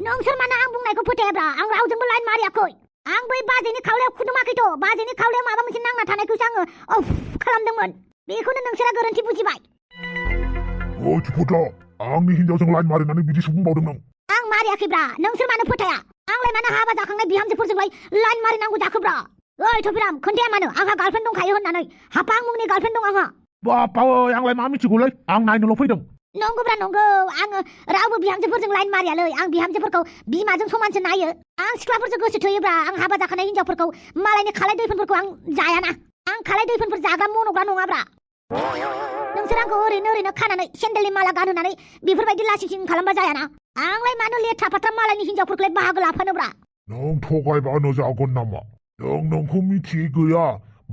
नोंसोर मानो आं बुंनायखौ फोथायाब्रा आं रावजोंबो लाइन मारियाखै आं बै बाजैनि खावलायाव खुदुमाखैथ' बाजैनि खावलायाव माबा मोनसे नांना थानायखौसो आङो अफ खालामदोंमोन बेखौनो नोंसोरा गोरोन्थि बुजिबाय ओइ थिफुला आंनि हिनजावजों लाइन मारिनानै बिदिसो बुंबावदों नों आं मारियाखैब्रा नोंसोर मानो फोथाया आंलाय मानो हाबा जाखांनाय बिहामजोफोरजोंलाय लाइन मारिनांगौ जाखोब्रा ओइ थफिराम खोन्थाया मानो आंहा गार्लफ्रेन्ड दंखायो होननानै हापां मुंनि गार्लफ्रेन्ड दं आंहा बापा ओइ आंलाय मा मिथिगौलै आं नायनोल' फैदों नंगौब्रा नंगौ आङो रावबो बिहामजोफोरजों लाइन मारियालै आं बिहामजोफोरखौ बिमाजों समानसो नायो आं सिख्लाफोरजों गोसो थोयोब्रा आं हाबा जाखानाय हिनजावफोरखौ मालायनि खालाय दैफोनफोरखौ आं जायाना आं खालाय दैफोनफोर जाग्रा मन'ग्रा नङाब्रा नोंसोर आंखौ ओरैनो खानानै सेन्देलनि माला गानहोनानै बेफोरबायदि लासिंसिं खालामबा जायाना आंलाय मानो लेथ्रा फाथ्रा मालायनि हिनजावफोरखौलाय बाहागो लाफानोब्रा नों थगायबानो जागोन नामा नोंखौ मिथियै गैया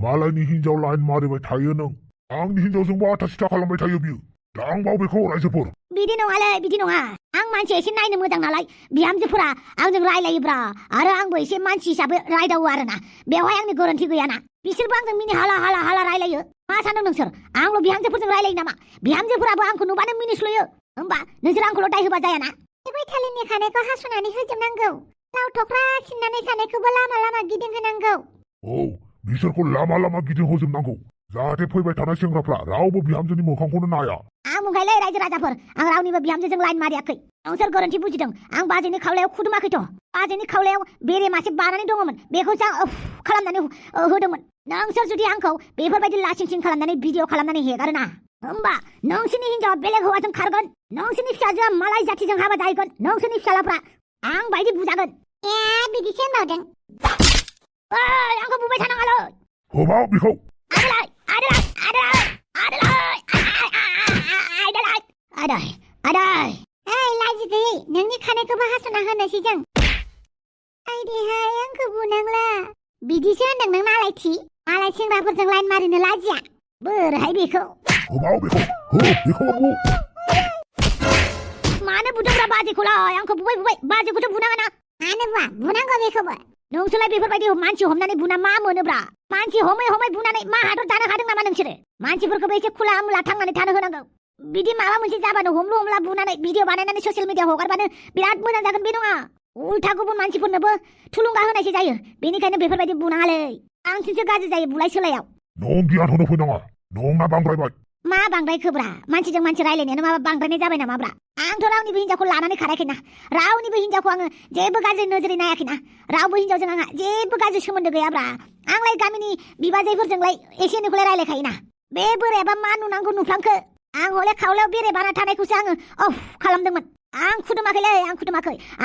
मालायनि हिनजाव लाइन मारिबाय थायो नों आंनि हिनजावजोंबो आथा सिथा खालामबाय थायो बियो दांबाव बेखौ रायजोफोर बिदि नङालै बिदि नङा आं मानसि एसे नायनो मोजां नालाय बिहामजोफोरा आंजों रायलायोब्रा आरो आंबो एसे मानसि हिसाबै रायदावो आरोना बेवहाय आंनि गोरोन्थि गैयाना बिसोरबो आंजों मिनि हाला हाला हाला रायलायो मा सानदों नोंसोर आंल' बिहामजोफोरजों रायलायो नामा बिहामजोफोराबो आंखौ नुबानो मिनिस्लुयो होमबा नोंसोर आंखौल' दाय होबा जायाना बै थालिरनि खानायखौ हास'नानै होजोबनांगौ लाव थख्रा सिननानै थानायखौबो लामा लामा गिदिंहोनांगौ औ बिसोरखौ लामा लामा गिदिंहोजोबनांगौ जाहाथे फैबाय थानाय सेंग्राफ्रा रावबो बिहामजोनि मोखांखौनो नाया आं बुंखायलै रायजो राजाफोर आं रावनिबो बिहामजोजों लाइन मारियाखै नोंसोर गोरोन्थि बुजिदों आं बाजैनि खावलायाव खुदुमाखैथ' बाजैनि खावलायाव बेरे मासे बानानै दङमोन बेखौसो आं खालामनानै होदोंमोन नोंसोर जुदि आंखौ बेफोरबायदि लासिंसिं खालामनानै भिडिअ खालामनानै हेगारोना होमबा नोंसोरनि हिनजावा बेलेग हौवाजों खारगोन नोंसोरनि फिसाजोआ मालाय जाथिजों हाबा जाहैगोन नोंसोरनि फिसालाफ्रा आं बायदि बुजागोन बिदिसो होनबावदों आंखौ बुबाय थानाङालै होबाव बेखौ लाजि गैयै नोंनि खानायखौबो हास'ना होनोसै जों आइदेहाय आंखौ बुनांला बिदिसो होनदों नों नालायथि मालाय सेंग्राफोरजों लाइन मारिनो लाजिया बोरैहाय बेखौ मानो बुदोंब्रा बाजैखौलाय आंखौ बुबाय बाजैखौथ' बुनाङाना मानो बुवा बुनांगौ बेखौबो नोंसोरलाय बेफोरबायदि मानसि हमनानै बुना मा मोनोब्रा मानसि हमै बुनानै मा हादर दानो हादों नामा नोंसोरो मानसिफोरखौबो एसे खुला मुला थांनानै थानो होनांगौ बिदि माबा मोनसे जाबानो हमला बुनानै भिडिअ बानायनानै ससियेल मिडिया हगारबानो बिराद मोजां जागोन बे नङा उल्था गुबुन मानसिफोरनोबो थुलुंगा होनायसो जायो बेनिखायनो बेफोरबायदि बुनाङालै बांसिनसो गाज्रि जायो बुलाय सोलायाव नों गियान होनो फैनाङा नोंना बांद्रायबाय मा बांद्रायखोब्रा मानसिजों मानसि रायलायनायानो माबा बांद्रायनाय जाबाय नामाब्रा आंथ' रावनिबो हिनजावखौ लानानै खाराखैना रावनिबो हिनजावखौ आङो जेबो गाज्रि नोजोरै नायाखैना रावबो हिनजावजों आंहा जेबो गाज्रि सोमोन्दो गैयाब्रा आंलाय गामिनि बिबाजैफोरजोंलाय एसे एनैखौलाय रायलायखायोना बे बोरायाबा मा नुनांगौ नुफ्लांखो आं हले खावलायाव बेरे बाना थानायखौसो आङो खालामदोंमोन आं खुदुमाखैलै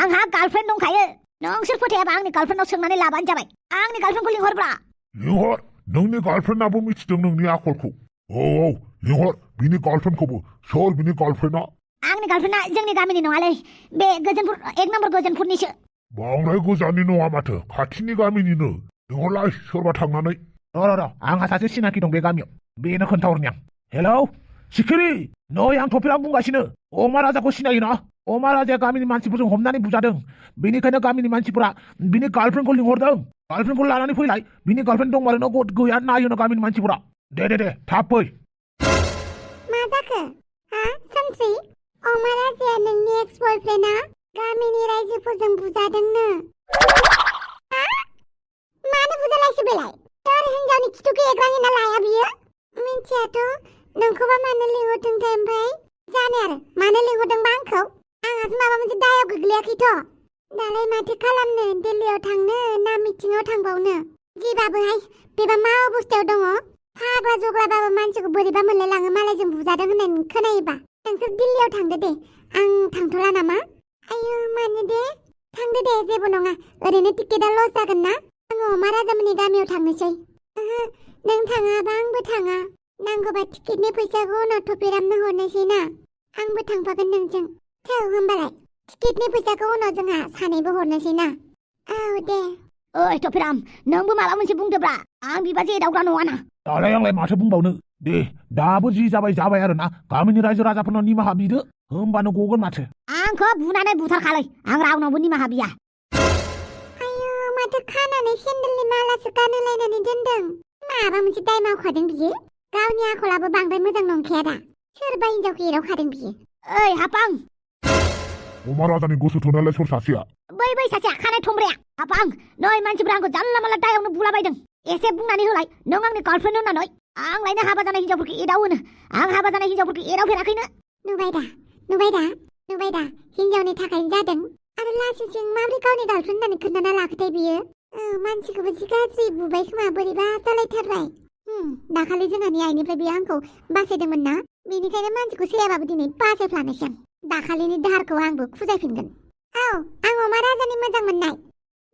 आंहा गार्लफ्रेन्ड दंखायो नोंसोर फोथायाबा आंनि गार्लफ्रेन्डनाव सोंनानै लाबानो जाबाय आंनि गार्लफ्रेन्डखौ लिंहरब्रा लिंहर नोंनि गार्लफ्रेन्डआबो मिथिदों नोंनि आखलखौ औ लिंहर बिनि गार्लफ्रेन्डखौबो सोर बिनि गार्लफ्रेन्डआ आंनि गार्लफ्रेन्डआ जोंनि गामिनि नङालै बे गोजोनपुर 1 नम्बर गोजोनपुरनिसो बांद्राय गोजाननि नङा माथो खाथिनि गामिनिनो लिंहरलाय सोरबा थांनानै र' आंहा सासे सिनाखि दं बे गामियाव बेनो खोन्थाहरनि आं हेलौ सिखिरि नै आं थफिराम बुंगासिनो अमा राजाखौ सिनायोना अमा राजाया गामिनि मानसिफोरजों हमनानै बुजादों बेनिखायनो गामिनि मानसिफोरा बिनि गार्लफ्रेन्डखौ लिंहरदों गार्लफ्रेन्डखौ लानानै फैलाय बिनि गार्लफ्रेन्ड दंमारो गैया नायोनो गामिनि मानसिफोरा दे थाब फै मा जाखो सानस्रि अमा राजाया नोंनि एक्स बयफ्रेन्डआ गामिनि रायजोफोरजों बुजादोंनो मानो बुजालायसो बेलाय सोर हिनजावनि खिथुखौ एग्राङिना लाया बियो मिन्थियाथ' नोंखौबा मानो लिंहरदोंथाय ओमफ्राय जानो आरो मानो लिंहरदोंबा आंखौ आंहासो माबा मोनसे दायाव गोग्लैयाखैथ' दालाय माथो खालामनो दिल्लीयाव थांनो ना मिटिङाव थांबावनो जिबाबोहाय बेबा मा अबस्थायाव दङ फाग्ला जग्लाबाबो मानसिखौ बोरैबा मोनलायलाङो मालायजों बुजादों होननानै खोनायोबा नोंसोर दिल्लीयाव थांदो दे आं थांथ'ला नामा आयौ मानो दे थांदो दे जेबो नङा ओरैनो टिकेटआ लस जागोन ना आङो अमा राजामोननि गामियाव थांनोसै नों थाङाबा आंबो थाङा नांगौबा टिकेटनि फैसाखौ उनाव थफिरामनो हरनोसै ना आंबो थांफागोन नोंजों थौ होमबालाय टिकेटनि फैसाखौ उनाव जोंहा सानैबो हरनोसै ना औ दे ओइ थफिराम नोंबो माबा मोनसे बुंदोब्रा आं बिबाजै एदावग्रा नङाना दालाय आंलाय माथो बुंबावनो दे दाबो जि जाबाय आरोना गामिनि रायजो राजाफोरनाव निमाहा बिदो होमबानो गगोन माथो आंखौ बुनानै बुथारखालै आं रावनावबो निमाहा बिया आयौ माथो खानानै सेन्देलनि मालासो गानहोलायनानै दोनदों माबा मोनसे दाय मावखादों बियो गावनि आखलाबो बांद्राय मोजां नंखाया दा सोरबा हिनजावखौ एदावखादों बियो ओइ हापां अमा राजानि गोसो थोनायालाय सोर सासेया? बै सासेया खानाय थंब्राया। हाबां नै मानसिफ्रा आंखौ जानला मानला दायावनो बुलाबायदों। एसे बुंनानै होलाय नों आंनि गार्लफ्रेन्ड होननानै। आं लायनो हाबा जानाय हिनजावफोरखौ एदावोनो। आं हाबा जानाय हिनजावफोरखौ एदावफेराखैनो। नुबाय दा हिनजावनि थाखायनो जादों। आरो लासिंसिं माबोरै गावनि गार्लफ्रेन्ड होननानै खोन्थाना लाखोथाय बियो। मानसिखौबो जि गाज्रि बुबाय खोमा बोरैबा जालायथारबाय। दाखालि जोंहानि आइनिफ्राय बियो आंखौ बासायदोंमोन ना, बेनिखायनो मानसिखौ सैयाबाबो दिनै बासायफ्लानोसै आं। दाखालिनि दाहारखौ आंबो खुजायफिनगोन। औ आं अमा राजानि मोजां मोननाय।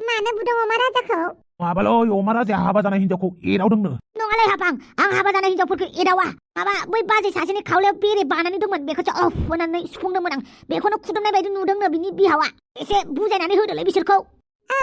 मानो बुदों अमा राजाखौ? माबालै अमा राजाया हाबा जानाय हिनजावखौ एदावदोंनो। नङालै हाबां आं हाबा जानाय हिनजावफोरखौ एदावा। माबा बै बाजै सासेनि खावलायाव बेरे बानानै दंमोन, बेखौसो अफ होनानै सुफुंदोंमोन आं। बेखौनो खुदुमनाय बायदि नुदोंनो बिनि बिहावा। एसे बुजायनानै होदोलै बिसोरखौ। औ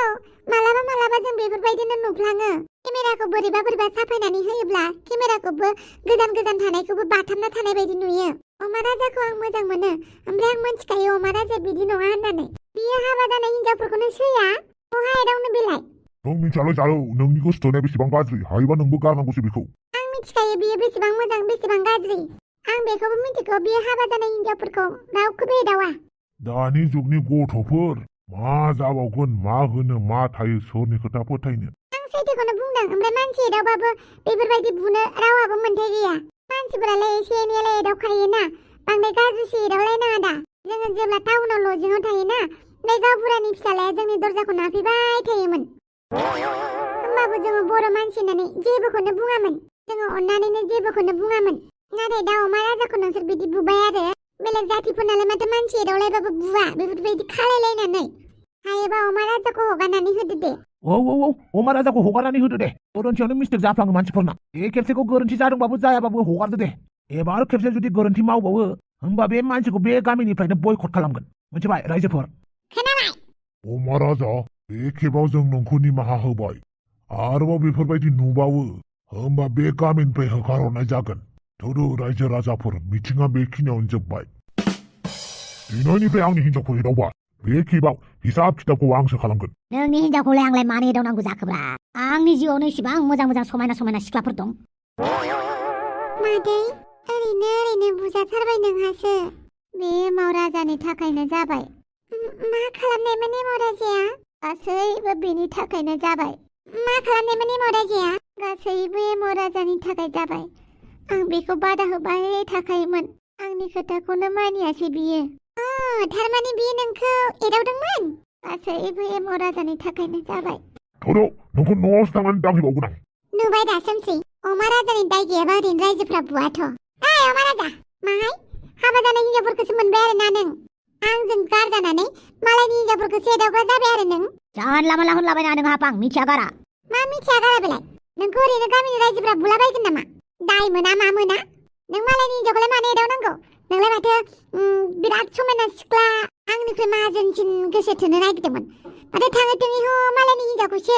मालाबा जों बेफोरबायदिनो नुफ्लाङो। केमेराखौ बोरैबा साफायनानै होयोब्ला केमेराखौबो गोजान थानायखौबो बाथाबना थानाय बायदि नुयो। अमा राजाखौ आं मोजां मोनो, ओमफ्राय आं मिन्थिखायो अमा राजाया बिदि नङा होननानै। बियो हाबा जानाय हिनजावफोरखौनो सैया। बहा एदावनो बेलाय? नों मिथियालै जारौ, नोंनि गोसो थोनाया बेसेबां गाज्रि, हायोबा नोंबो गारनांगौसो बेखौ। आं मिथिखायो बियो बेसेबां मोजां बेसेबां गाज्रि। आं बेखौबो मिथिगौ बियो हाबा जानाय हिनजावफोरखौ रावखौबो एदावा। दानि जुगनि गथ'फोर मा जाबावगोन, मा होनो मा थायो, सोरनि खोथा फोथायनो। आं सैथोखौनो बुंदों, ओमफ्राय मानसि एदावबाबो बेफोरबायदि बुनो रावाबो मोन्थाय गैया। मानसिफोरालाय एसे एनैयालाय एदावखायोना, बांद्राय गाज्रिसो एदावलायनाङा दा। जोङो जेब्ला टाउनाव लजिङाव थायोना, बे गावबुरानि फिसालाया जोंनि दरजाखौ नारफैबाय थायोमोन। होमबाबो जोङो बर' मानसि होननानै जेबोखौनो बुङामोन। जोङो अननानैनो जेबोखौनो बुङामोन। नाथाय दा अमा राजाखौ नोंसोर बिदि बुबाय आरो। बेलेग जातिफोरनालाय माथो मानसि एदावलायबाबो बुवा, बेफोरबायदि खालायलायनानै। हायोबा अमा राजाखौ हगारनानै होदो दे। औ अमा राजाखौ हगारनानै होदो दे। गोरोन्थियावनो मिस्टेक जाफ्लाङो मानसिफोरना। बे खेबसेखौ गोरोन्थि जादोंबाबो जायाबाबो हगारदो दे। एबार खेबसे जुदि गोरोन्थि मावबावो होमबा बे मानसिखौ बे गामिनिफ्रायनो बयकट खालामगोन, मिथिबाय रायजोफोर? खोनाबाय? अमा राजा, बे खेबाव जों नोंखौ निमाहा होबाय। आरोबाव बेफोरबायदि नुबावो होमबा बे गामिनिफ्राय होखारहरनाय जागोन। थौदो रायजो राजाफोर, मिथिङा बेखिनियावनो जोब्बाय। दिनैनिफ्राय आंनि हिनजावखौ एदावबा बे खेबाव हिसाब खिथाबखौ आंसो खालामगोन। नोंनि हिनजावखौलाय आंलाय मानो एदावनांगौ जाखोब्रा? आंनि जिउआवनो इसिबां मोजां समायना सिख्लाफोर दं। मादै ओरैनो बुजाथारबाय नोंहासो। बे एमाव राजानि थाखायनो जाबाय। मा खालामनायमोन एमाव राजाया? गासैबो बेनि थाखायनो जाबाय। मा खालामनायमोन एमाव राजाया? गासैबो एमाव राजानि थाखाय जाबाय। आं बेखौ बादा होबाय थाखायोमोन, आंनि खोथाखौनो मानियासै बियो। थारमाने बियो नोंखौ एदावदोंमोन? गासैबो एमाव राजानि थाखायनो जाबाय। थौदो, नोंखौ न'आवसो थांनानै दांहैबावगोन आं। नुबाय दा सोमसै, अमा राजानि दाय गैयाबा ओरैनो रायजोफ्रा बुवाथ'। अमा राजा, माहाय हाबा जानाय हिनजावफोरखौसो मोनबाय आरोना नों? आंजों गारजानानै मालायनि हिनजावफोरखौसो एदावग्रा जाबाय आरो नों? जानला मानला होनलाबायना नों हाबां, मिथिया गारा। मा मिथिया गारा बेलाय? नोंखौ ओरैनो गामिनि रायजोफ्रा बुलाबायगोन नामा? दाय मोना मा मोना? नों मालायनि हिनजावखौलाय मानो एदावनांगौ? नोंलाय माथो बिराद समायना सिख्ला, आंनिफ्राय माहाजोनसिन गोसो थोनो नागिरदोंमोन। माथो थाङै थुङै मालायनि हिनजावखौसो।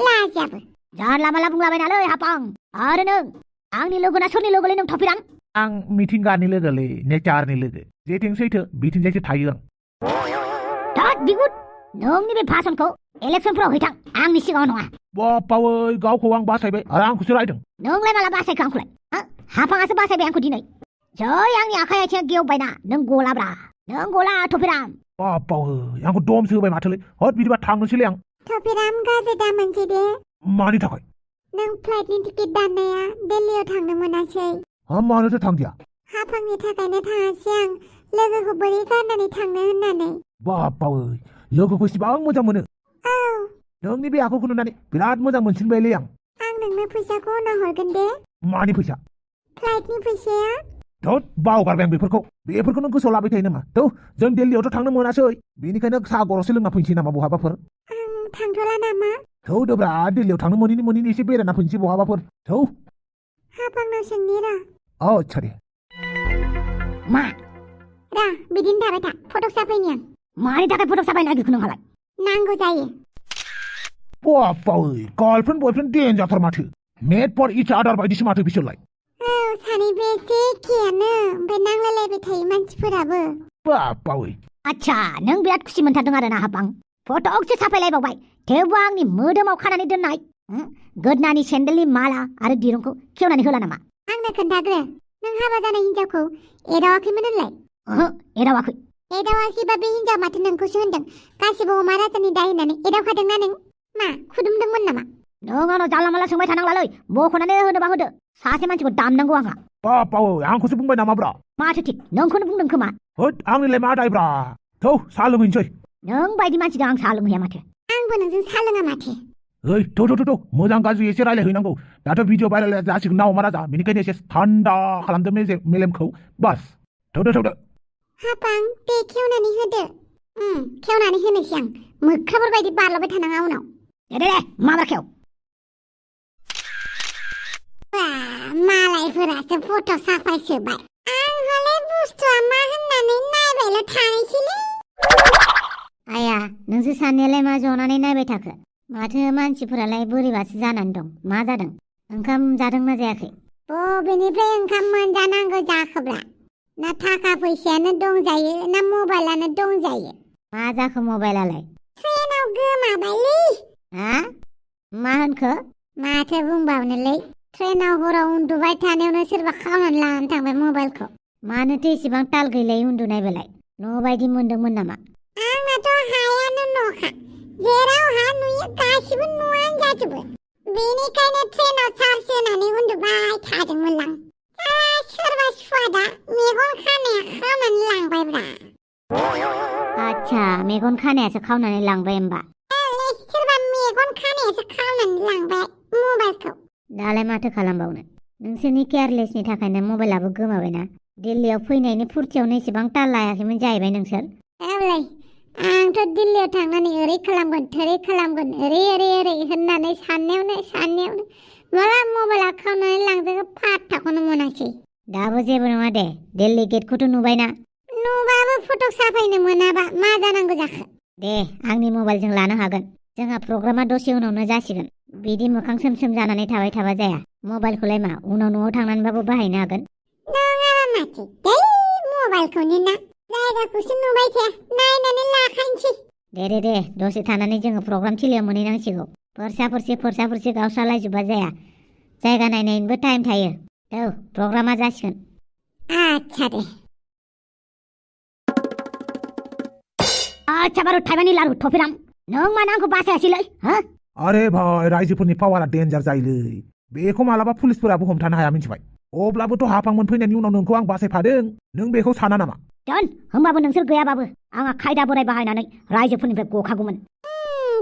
लाजियाबो। जानला मानला बुंलाबायनालै हाबां। आरो नों आंनि लोगोना सोरनि लोगोलै नों थफिरां? आं मिथिंगानि लोगोलै, नेचारनि लोगो। जेथिं सैथो बिथिंजायसो थायो आं। धत बिगुद, नोंनि बे भाषणखौ इलेक्सनफोराव हैथां, आंनि सिगाङाव नङा। बापावै, गावखौ आं बासायबाय आरो आंखौसो रायदों। नोंलाय माला बासायखो आंखौलाय? हाफाङासो बासायबाय आंखौ दिनै। जै आंनि आखाइ आथिङा गेवबायना, नों गलाब्रा। नों गला थफिरां। बापावै, आंखौ दमसो होबाय माथोलै। हद बिदिबा थांनोसैलै आं। थफिरां गाज्रि दा मोनसै दे। मानि थाखाय? नों फ्लाइटनि टिकेट दाननाया दिल्लीयाव थांनो मोनासै। मानोथो थांदिया? हाफांनि थाखायनो थाङासै आं, लोगोखौ बोरै गारनानै थांनो होननानै। बापावै, लोगोखौ इसिबां मोजां मोनो? औ। नोंनि बे आखुखौ नुनानै बिराद मोजां मोनसिनबायलै आं। आं नोंनो फैसाखौ उनाव हरगोन दे। मानि फैसा? फ्लाइटनि फैसाया। धत बावगारबाय आं बेफोरखौ। बेफोरखौनो गोसोआव लाबाय थायो नामा? थौ, जों दिल्लीयावथ' थांनो मोनासै। बेनिखायनो साहा गरसे लोंना फैनोसै नामा बहाबाफोर? आं थांथ'ला नामा? थौ दोब्रा, दिल्लीयाव थांनो मोनैनि एसे बेरायना फैनोसै बहाबाफोर। थौ। हाफांनाव सोंनि र'। आच्छा दे। मा? रा, बिदिनो थाबाय था, फटक साफायनि आं। मानि थाखाय फटक साफायनो नागिरखो नोंहालाय? नांगौ जायो। बापावै, गार्लफ्रेन्ड बयफ्रेन्ड देनजारथार माथो। मेड फर इच आदार बायदिसो माथो बिसोरलाय। औ, सानैबो एसे एखेयानो, ओमफ्राय नांलायलायबाय थायो मानसिफोराबो। बापावै। आच्छा, नों बिराद खुसि मोनथारदों आरो ना हाबां? फटकसो साफायलायबावबाय, थेवबो आंनि मोदोमाव खानानै दोननाय गोदनानि सेन्देलनि माला आरो दिरुंखौ खेवनानै होला नामा? आंनो खोन्थाग्रो, नों हाबा जानाय हिनजावखौ एदावाखैमोन होनलाय? ओहो, एदावाखै। एदावाखैबा बे हिन्जाव माथो नोंखौसो होनदों गासिबो अमा राजानि दाय होननानै एदावखादोंना नों मा खुदुमदोंमोन नामा नों आंनाव जानला मानला सोंबाय थानांलालै बख'नानै होनोबा होदो सासे मानसिखौ दामनांगौ आंहा बापावो आंखौसो बुंबाय नामाब्रा माथो थिक नोंखौनो बुंदों खोमा होद आंनिलाय मा दायब्रा थौ साहा लोंहैनोसै नों बायदि मानसिजों आं साहा लोंहैया माथो आंबो नोंजों साहा लोङा माथो ओइ थौ मोजां गाज्रि एसे रायलायहैनांगौ दाथ' भिडिअ भाइरेल जासिगोन ना अमा राजा बेनिखायनो एसे थान्दा खालामदो मेलेमखौ बास थौदो हाबां दे खेवनानै होदो खेवनानै होनोसै आं मोख्राफोर बायदि बारलाबाय थानाङा उनाव दे माब्रा खेव मालायफोरासो फट' साफायसोबाय आंहालाय बुस्थुआ मा होननानै नायबायल' थानायसैलै आया नोंसो सानैयालाय मा जनानै नायबाय थाखो माथो मानसिफोरालाय बोरैबासो जानानै दं मा जादों ओंखाम जादोंना जायाखै बबेनिफ्राय ओंखाम मोनजानांगौ जाखोब्रा ना थाखा फैसायानो दंजायो ना मबाइलानो दंजायो मा जाखो मबाइलालाय ट्रेनाव गोमाबायलै हा मा होनखो माथो बुंबावनोलै ट्रेनाव हराव उन्दुबाय थानायावनो सोरबा खावनानै लानानै थांबाय मबाइलखौ मानोथो एसेबां ताल गैलायै उन्दुनाय बेलाय न' बायदि मोनदोंमोन नामा आंनाथ' हायानो न'खा जेराव हा नुयो गासिबो न'आनो जाजोबो बेनिखायनो ट्रेनाव चार्ज होनानै उन्दुबाय थादोंमोनलां सोरबा सुवादा मेगन खानाया खावनानै लांबायब्रा आच्छा मेगन खानायासो खावनानै लांबाय होमबा सोरबा मेगन खानायासो खावनानै लांबाय मबाइलखौ दालाय माथो खालामबावनो नोंसोरनि केयारलेसनि थाखायनो मबाइलाबो गोमाबायना दिल्लीयाव फैनायनि फुरथियावनो एसेबां ताल लायाखैमोन जाहैबाय नोंसोर औलै आंथ' दिल्लीयाव थांनानै ओरै खालामगोन थोरै खालामगोन ओरै होननानै साननायावनो माला मबाइला खावनानै लांजोबो फात्ताखौनो मोनासै दाबो जेबो नङा दे दिल्ली गेटखौथ' नुबायना नुबाबो फट' साफायनो मोनाबा मा जानांगौ जाखो दे आंनि मबाइलजों लानो हागोन जोंहा प्रग्रामा दसे उनावनो जासिगोन बिदि मोखां सोम जानानै थाबाय थाबा जाया मबाइलखौलाय मा उनाव न'आव थांनानैबाबो बाहायनो हागोन नङाबा माथो दै मबाइलखौनो ना जायगाखौसो नुबाय थाया नायनानै लाखानोसै दे दसे थानानै जोङो प्रग्राम थिलियाव मोनहैनांसिगौ फोरसा गावस्रालायजोबा जाया जायगा नायनायनिबो टाइम थायो औ प्रग्रामा जासिगोन आच्छा दे आच्छा बारु थाइबानि लारु थफिराम नों मानो आंखौ बासायासैलै हो अरे भाई रायजोफोरनि पावारा डेन्जार जायोलै बेखौ मालाबा पुलिसफोराबो हमथानो हाया मिथिबाय अब्लाबोथ' हाफां मोनफैनायनि उनाव नोंखौ आं बासायफादों नों बेखौ साना नामा दोन होमबाबो नोंसोर गैयाबाबो आंहा खायदा बोराय बाहायनानै रायजोफोरनिफ्राय गखागौमोन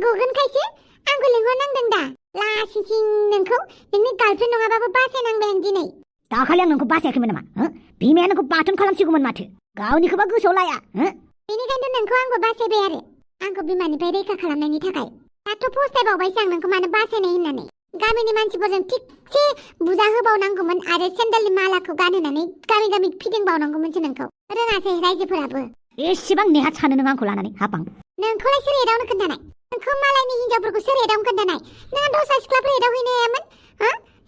गगोनखायसो आंखौ लिंहरनांदों दा लासिंसिं नोंखौ नोंनि गार्लफ्रेन्ड नङाबाबो बासायनांबाय आं दिनै दाखालि आं नोंखौ बासायाखैमोन नामा बिमाया नोंखौ बाथोन खालामसिगौमोन माथो गावनिखौबा गोसोआव लाया बेनिखायनो नोंखौ आंबो बासायबाय आरो आंखौ बिमानिफ्राय रैखा खालामनायनि थाखाय दाथ' फस्थायबावबायसो आं नोंखौ मानो बासायनाय होननानै गामिनि मानसिफोरजों थिगसे बुजा होबावनांगौमोन आरो सेन्देलनि मालाखौ गानहोनानै गामि फिदिंबावनांगौमोनसो नोंखौ रोङासै रायजोफोराबो एसेबां नेहाथ सानो नों आंखौ लानानै हापां नोंखौलाय सोर एदावनो खोन्थानाय नोंखौ मालायनि हिनजावफोरखौ सोर एदावनो खोन्थानाय नों दस्रा सिख्लाफोर एदावहैनो हायामोन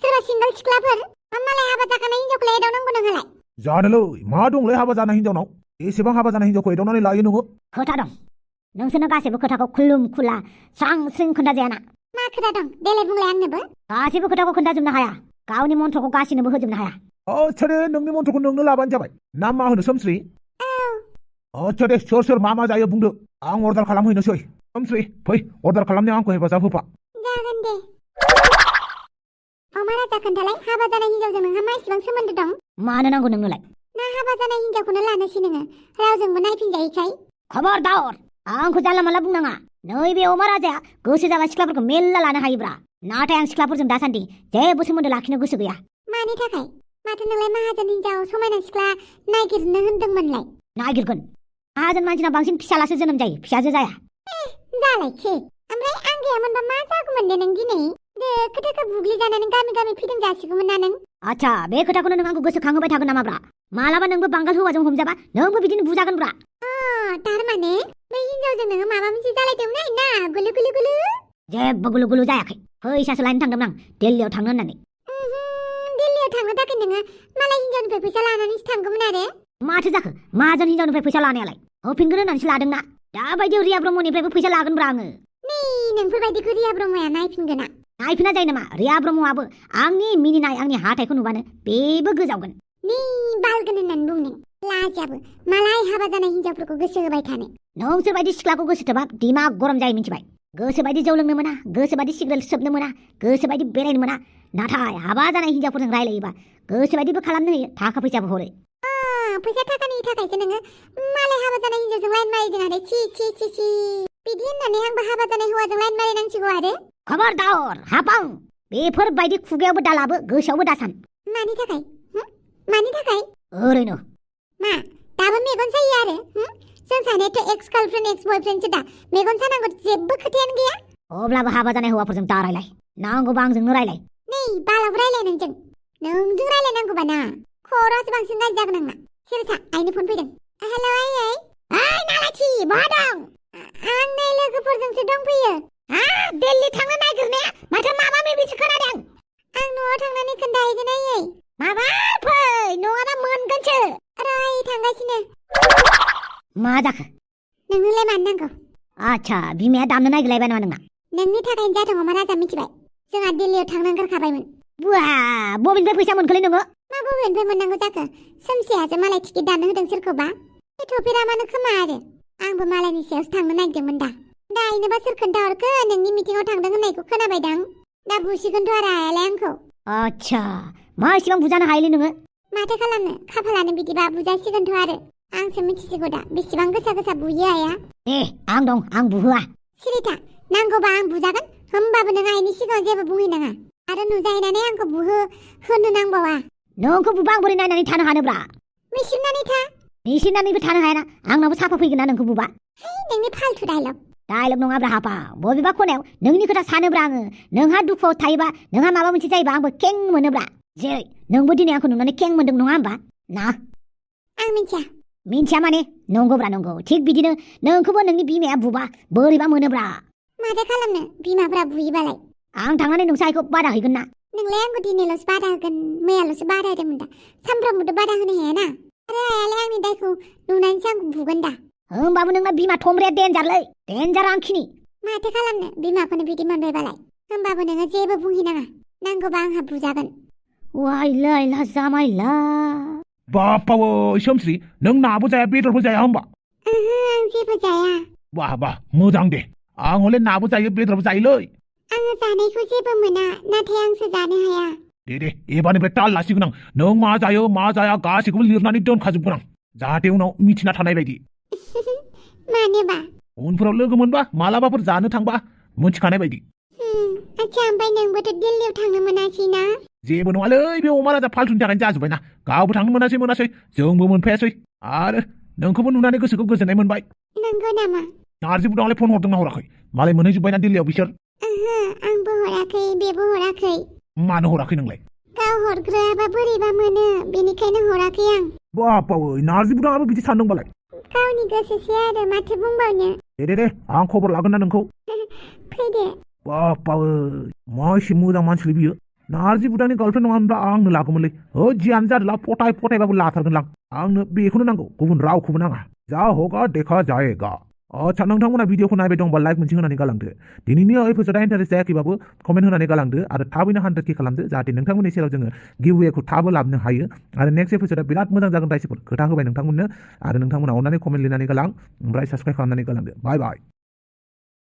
सोरबा सिंगल सिख्लाफोर मालाय हाबा जाखानाय हिनजावखौलाय एदावनांगौ नोंहालाय जानोलै मा दंलै हाबा जानाय हिनजावनाव एसेबां हाबा जानाय हिनजावखौ एदावनानै लायो नोङो खोथा दं नोंसोरनो गासैबो खोथाखौ खुलुम खुला स्रां स्रिं खोन्थाजायाना मा खोथा दं देलाय बुंलाय आंनोबो गासैबो खोथाखौ खोन्थाजोबनो हाया गावनि मन्त्रखौ गासैनोबो होजोबनो हाया आच्छा दे नोंनि मन्त्रखौ नोंनो लाबानो जाबाय ना मा होनो सोमस्रि आच्छा दे सोर मा जायो बुंदो आं अर्डार खालामहैनोसै सोमस्रि फै अर्डार खालामनायाव आंखौ हेफाजाब होफा जागोन दे अमा राजा खोन्थालाय हाबा जानाय हिनजावजों नोंहा मा इसेबां सोमोन्दो दं मानो नांगौ नोंनोलाय ना हाबा जानाय हिनजावखौनो लानोसै नोङो रावजोंबो नायफिनजायैखाय खबरदार आंखौ जानला मानला बुंनाङा नैबे अमा राजाया गोसो जाबा सिख्लाफोरखौ मेल्ला लानो हायोब्रा नाथाय आं सिख्लाफोरजों दासान्दि जेबो सोमोन्दो लाखिनो गोसो गैया मानि थाखाय माथो नोंलाय माहाजोन हिनजाव समायना सिख्ला नागिरनो होनदोंमोनलाय नागिरगोन माहाजोन मानसिना बांसिन फिसालासो जोनोम जायो फिसाजो जाया जालायखि ओमफ्राय आं गैयामोनबा मा जागौमोन दे नों दिनै दोखो बुग्लि जानानै गामि फिदिं जासिगौमोन ना नों आच्छा बे खोथाखौनो नों आंखौ गोसोखांहोबाय थागोन नामाब्रा मालाबा नोंबो बांगाल हौवाजों हमजाबा नोंबो बिदिनो बुजागोनब्रा थारमाने बै हिनजावजों नोङो माबा मोनसे जालायदोंमोन ना गुलु जेबो गुलु जायाखै फैसासो लायनो थांदोंमोन आं दिल्लीयाव थांनो होननानै दिल्लीयाव थांनो थाखाय नोङो मालाय हिनजावनिफ्राय फैसा लानानैसो थांगौमोन आरो माथो जाखो माहाजोन हिनजावनिफ्राय फैसा लानायालाय होफिनगोन होननानैसो लादोंना दाबायदियाव रिया ब्रह्मनिफ्रायबो फैसा लागोनब्रा आङो नै नोंफोरबायदिखौ रिया ब्रह्मया नायफिनगोना नायफिना जायो नामा रिया ब्रह्मआबो आंनि मिनिनाय आंनि हाथायखौ नुबानो बेबो गोजावगोन नै बालगोन होननानै बुं नों लाजियाबो मालाय हाबा जानाय हिनजावफोरखौ गोसो होबाय थानो। नोंसोर बायदि सिख्लाखौ गोसोथोबा दिमाग गरम जायो मिथिबाय। गोसो बायदि जौ लोंनो मोना, गोसो बायदि सिगारेट सोबनो मोना, गोसो बायदि बेरायनो मोना। नाथाय हाबा जानाय हिनजावफोरजों रायलायोबा गोसो बायदिबो खालामनो होयो, थाखा फैसाबो हरो। फैसा थाखानि थाखायसो नोङो मालाय हाबा जानाय हिनजावजों लाइन मारिदों आरो छी बिदि होननानै आंबो हाबा जानाय हौवाजों लाइन मारिनांसिगौ आरो। खबरदार हापां, बेफोरबायदि खुगायावबो दालाबो गोसोआवबो दासान। मानि थाखाय? मानि थाखाय? ओरैनो। मा दाबो मेगन सायो आरो? जों सानैयाथ' एक्स गार्लफ्रेन्ड एक्स बयफ्रेन्डसो दा, मेगन सानांगौ जेबो खोथायानो गैया। अब्लाबो हाबा जानाय हौवाफोरजों दा रायलाय, नांगौबा आंजोंनो रायलाय। नै बालाव रायलाय नोंजों रायलायनांगौबा ना खर'आसो बांसिन गाज्रि जागोन आंना। सोरसा आइनो फन फैदों। हेलौ आइयै। ओइ नालाथि बहा दं? आं नै लोगोफोरजोंसो दंफैयो। दिल्ली थांनो नागिरनाया माथो माबा माबिसो खोनादों। आं न'आव थांनानै खोन्थाहैगोन आइयै। माबा फै, नङाबा मोनगोनसो। आइ थांगासिनो। मा जाखो? नोंनोलाय मानो नांगौ? आच्छा, बिमाया दामनो नागिरलायबाय नामा नोंना? नोंनि थाखायनो जादों अमा राजा मिथिबाय। जोंहा दिल्लीयाव थांनो ओंखारखाबायमोन। बुआ, बबेनिफ्राय फैसा मोनखोलै नोङो? मा बबेनिफ्राय मोननांगौ जाखो? सोमसेयासो मालाय टिकेट दाननो होदों सोरखौबा। थफेरामानो खोमा आरो। आंबो मालायनि सायावसो थांनो नागिरदोंमोन दा। आइनोबा सोर खोन्थाहरखो नोंनि मिटिंआव थांदों होननायखौ खोनाबायदां। दा बुसिगोनथ' आरो आइयालाय आंखौ। आच्छा, मा एसेबां बुजानो हायोलै नोङो? माथो खालामनो, खाफालानो बिदिबा बुजासिगोनथ' आरो। आंसो मिथिसिगौ दा बेसेबां गोसा बुयो आइया। दे, आं दं, आं बुहोआ। सिरिथा, नांगौबा आं बुजागोन, होमबाबो नों आइनि सिगाङाव जेबो बुंहैनाङा। आरो नुजाहैनानै आंखौ होनो नांबावा। नोंखौ बुबा आं बोरै नायनानै थानो हानोब्रा? मिसिबनानै था। मिसिबनानैबो थानो हायाना, आंनावबो साफा फैगोन ना नोंखौ बुबा। नोंनि फालथु डायलग। डायलग नङाब्रा हापा, बबेबा खनायाव नोंनि खोथा सानोब्रा आङो। नोंहा दुखुआव थायोबा, नोंहा माबा मोनसे जायोबा आंबो कें मोनोब्रा। जेरै नोंबो दिनै आंखौ नुनानै कें मोनदों नङा होमबा? ना? आं मिथिया। मिथिया माने? नंगौब्रा नंगौ। थिग बिदिनो नोंखौबो नोंनि बिमाया बुबा बोरैबा मोनोब्रा। माथो खालामनो, बिमाफ्रा बुयोबालाय? आं थांनानै नोंसा आइखौ बादा हैगोन ना। नोंलाय आंखौ दिनैल'सो बादा होगोन, मैयाल'सो बादा होदोंमोन दा। सानफ्रामबोथ' बादा होनो हायाना। आरो आइयालाय आंनि दायखौ नुनानैसो आंखौ बुगोन दा। होमबाबो नोंना बिमा थमब्राया देनजारलै, देनजार आंखिनि। माथो खालामनो, बिमाखौनो बिदि मोनबायबालाय। होमबाबो नोङो जेबो बुंहैनाङा, नांगौबा आंहा बुजागोन। वाइला जामाइला। बाप्पावै सोमस्रि, नों नाबो जाया बेदरबो जाया होमबा? आं जेबो जाया। वाह मोजां दे, आं हले नाबो जायो बेदरबो जायोलै। आङो जानायखौ जेबो मोना, नाथाय आंसो जानो हाया। दे एबारनिफ्राय ताल लासिगोन आं। नों मा जायो मा जाया गासैखौबो लिरनानै दोनखाजोबगोन आं, जाहाथे उनाव मिथिना थानाय बायदि। मानोबा? उनफोराव लोगो मोनबा, मालाबाफोर जानो थांबा मोनथिखानाय बायदि। आच्छा, ओमफ्राय नोंबोथ' दिल्लीयाव थांनो मोनासै ना? जेबो नङालै, बे अमा राजा फाल्थुनि थाखायनो जाजोब्बायना। गावबो थांनो मोनासै, जोंबो मोनफायासै। आरो नोंखौबो नुनानै गोसोखौ गोजोननाय मोनबाय। नंगौ नामा? नार्जि बुदाङालाय फन हरदोंना हराखै? मालाय मोनहैजोब्बायना दिल्लीयाव बिसोर। आंबो हराखै, बेबो हराखै। मानो हराखै नोंलाय? गाव हरग्रोआबा बोरैबा मोनो, बेनिखायनो हराखै आं। बाप्पावै, नार्जि बुदाङाबो बिदि सानदोंबालाय? गावनि गोसोसै आरो, माथो बुंबावनो। दे आं खबर लागोन ना नोंखौ। फैदो। बाप्पावै, मा एसे मोजां मानसिलै बियो। नार्जि बुदांनि गार्लफ्रेन्ड नङा होनब्ला आंनो लागौमोनलै। जियानो जादोला फटायबाबो लाथारगोन आंनो बेखौनो नांगौ, गुबुन रावखौबो नाङा। जा होगा देखा जाएगा। आच्छा, नोंथांमोना भिडिअखौ नायबाय दंबा लाइक मोनसे होनानै गालांदो। दिनैनि एपिसडआ इन्टारेस्ट जायाखैबाबो कमेन्ट होनानै गालांदो आरो थाबैनो 100K खालामदो, जाहाथे नोंथांमोननि सेराव जोङो गिववेखौ थाबो लाबोनो हायो। आरो नेक्स्ट एपिसडआ बिराद मोजां जागोन रायजोफोर, खोथा होबाय नोंथांमोननो। आरो नोंथांमोना अननानै कमेन्ट लिरनानै गालां, ओमफ्राय साबस्क्राइब खालामनानै गालांदो। बाय।